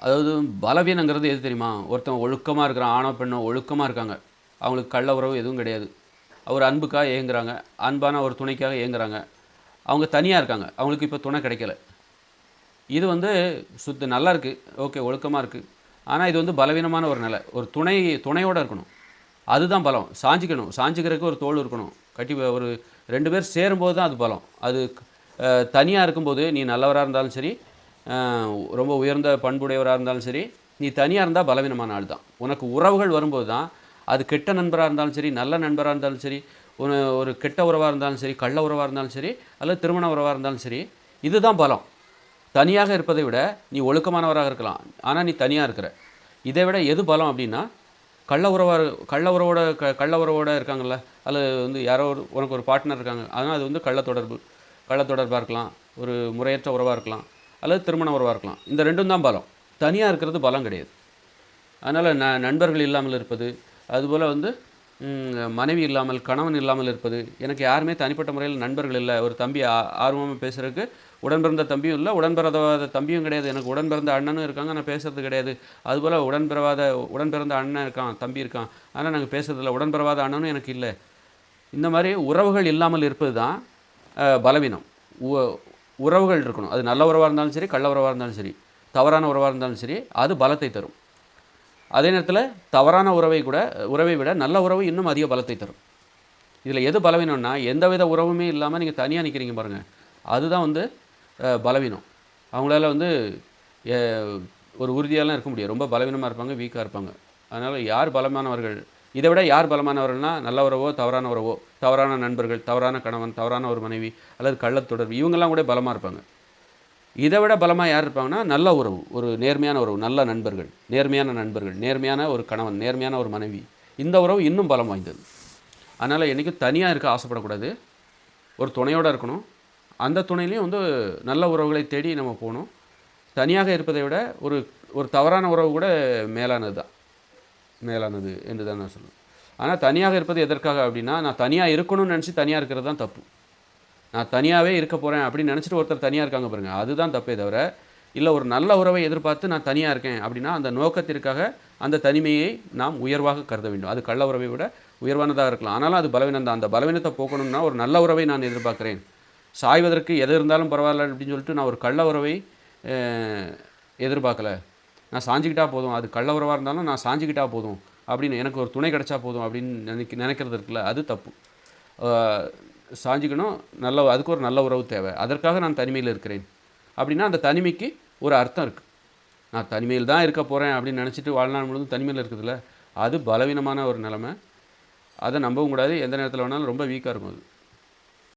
அதாவது பலவீனங்கிறது எது தெரியுமா? ஒருத்தன் ஒழுக்கமா இருக்கிறான், ஆணோ பெண்ணோ ஒழுக்கமா இருக்காங்க. அவங்களுக்கு கள்ள உறவு எதுவும் கிடையாது. ஒரு அன்புக்காக ஏங்குறாங்க. அன்பான ஒரு துணைக்காக ஏங்குறாங்க. அவங்க தனியா இருக்காங்க. அவங்களுக்கு இப்போ துணை கிடைக்கல. இது வந்து நல்லா இருக்கு. ஓகே, ஒழுக்கமா இருக்கு. ஆனா இது வந்து பலவீனமான ஒரு நிலை. ஒரு துணையோட இருக்கணும். அதுதான் பலம். சாஞ்சிக்கணும். சாஞ்சிக்கிறதுக்கு ஒரு தோள் இருக்கணும். ஒரு 2 பேர் சேரும்போது தான் அது பலம். அது தனியா இருக்கும்போது நீ நல்லவரா இருந்தாலும் சரி, ரொம்ப உயர்ந்த பண்புடையவரா இருந்தாலும் சரி, நீ தனியா இருந்தா பலவீனமான ஆள் தான். உனக்கு உறவுகள் வரும்போது தான், அது கெட்ட நண்பரா இருந்தாலும் சரி, நல்ல நண்பரா இருந்தாலும் சரி, ஒரு கெட்ட உறவா இருந்தாலும் சரி, கள்ள உறவா இருந்தாலும் சரி, அல்லது திருமண உறவா இருந்தாலும் சரி, இதுதான் பலம். தனியாக இருப்பதை விட நீ ஒழுக்கமானவராக இருக்கலாம். ஆனா நீ தனியா இருக்கிற. இதை விட எது பலம் அப்படின்னா, கள்ள உறவோட இருக்காங்கல்ல, அல்லது வந்து யாரோ உனக்கு ஒரு பார்ட்னர் இருக்காங்க. அதனால் அது வந்து கள்ள தொடர்பா இருக்கலாம், ஒரு முறையற்ற உறவா இருக்கலாம், அல்லது திருமண உறவா இருக்கலாம். இந்த 2ம் தான் பலம். தனியா இருக்கிறது பலம் கிடையாது. அதனால் நண்பர்கள் இல்லாமல் இருப்பது, அதுபோல் வந்து மனைவி இல்லாமல், கணவன் இல்லாமல் இருப்பது. எனக்கு யாருமே தனிப்பட்ட முறையில் நண்பர்கள் இல்லை. ஒரு தம்பி ஆர்வமாக பேசுறதுக்கு உடன் பிறந்த தம்பியும் இல்லை, உடன் பிறந்த தம்பியும் கிடையாது. எனக்கு உடன் பிறந்த அண்ணனும் இருக்காங்க, நான் பேசுறது கிடையாது. அதுபோல் உடன் பிறந்த அண்ணன் இருக்கான், தம்பி இருக்கான், ஆனால் நாங்கள் பேசுறதில்ல. உடன் பிறவாத அண்ணனும் எனக்கு இல்லை. இந்த மாதிரி உறவுகள் இல்லாமல் இருப்பது தான் பலவீனம். உறவுகள் இருக்கணும். அது நல்ல உறவாக இருந்தாலும் சரி, கள்ள உறவாக இருந்தாலும் சரி, தவறான உறவாக இருந்தாலும் சரி, அது பலத்தை தரும். அதே நேரத்தில் தவறான உறவை விட நல்ல உறவு இன்னும் அதிக பலத்தை தரும். இதில் எது பலவீனம்னா, எந்தவித உறவுமே இல்லாமல் நீங்கள் தனியாக நிற்கிறீங்க பாருங்கள், அதுதான் வந்து பலவீனம். அவங்களால வந்து ஒரு உறுதியாலாம் இருக்க முடியாது. ரொம்ப பலவீனமாக இருப்பாங்க, வீக்காக இருப்பாங்க. அதனால் யார் பலமானவர்கள், இதை விட யார் பலமானவர்கள்னா, நல்ல உறவோ தவறான உறவோ, தவறான நண்பர்கள், தவறான கணவன், தவறான ஒரு மனைவி, அல்லது கள்ளத்தொடர்பு, இவங்கெல்லாம் கூட பலமாக இருப்பாங்க. இதை விட பலமாக யார் இருப்பாங்கன்னா, நல்ல உறவு, ஒரு நேர்மையான உறவு, நல்ல நண்பர்கள், நேர்மையான ஒரு கணவன், நேர்மையான ஒரு மனைவி. இந்த உறவு இன்னும் பலம் வாய்ந்தது. அதனால் என்றைக்கும் தனியாக இருக்க ஆசைப்படக்கூடாது. ஒரு துணையோடு இருக்கணும். அந்த துணையிலையும் வந்து நல்ல உறவுகளை தேடி நம்ம போகணும். தனியாக இருப்பதை விட ஒரு ஒரு தவறான உறவு கூட மேலானது என்று தான் நான் சொல்லுவேன். ஆனால் தனியாக இருப்பது எதற்காக அப்படின்னா, நான் தனியாக இருக்கணும்னு நினச்சி தனியாக இருக்கிறது தான் தப்பு. நான் தனியாகவே இருக்க போகிறேன் அப்படின்னு நினச்சிட்டு ஒருத்தர் தனியாக இருக்காங்க பாருங்கள், அதுதான் தப்பே தவிர, இல்லை ஒரு நல்ல உறவை எதிர்பார்த்து நான் தனியாக இருக்கேன் அப்படின்னா, அந்த நோக்கத்திற்காக அந்த தனிமையை நாம் உயர்வாக கருத வேண்டும். அது கள்ள உறவை விட உயர்வானதாக இருக்கலாம். ஆனாலும் அது பலவீனம் தான். அந்த பலவீனத்தை போக்கணும்னா ஒரு நல்ல உறவை நான் எதிர்பார்க்குறேன். சாய்வதற்கு எது இருந்தாலும் பரவாயில்ல அப்படின்னு சொல்லிட்டு நான் ஒரு கள்ள உறவை எதிர்பார்க்கல. நான் சாஞ்சிக்கிட்டா போதும், அது கள்ள உறவாக இருந்தாலும் நான் சாஞ்சிக்கிட்டா போதும் அப்படின்னு, எனக்கு ஒரு துணை கிடச்சா போதும் அப்படின்னு நினைக்கிறது இருக்குல்ல, அது தப்பு. சாஞ்சிக்கணும், அதுக்கு ஒரு நல்ல உறவு தேவை. அதற்காக நான் தனிமையில் இருக்கிறேன் அப்படின்னா, அந்த தனிமைக்கு ஒரு அர்த்தம் இருக்குது. நான் தனிமையில் தான் இருக்க போகிறேன் அப்படின்னு நினச்சிட்டு வாழ்நாள் முழுவதும் தனிமையில் இருக்குதுல்ல, அது பலவீனமான ஒரு நிலைமை. அதை நம்பவும் கூடாது. எந்த நேரத்தில் வேணாலும் ரொம்ப வீக்காக இருக்கும் அது.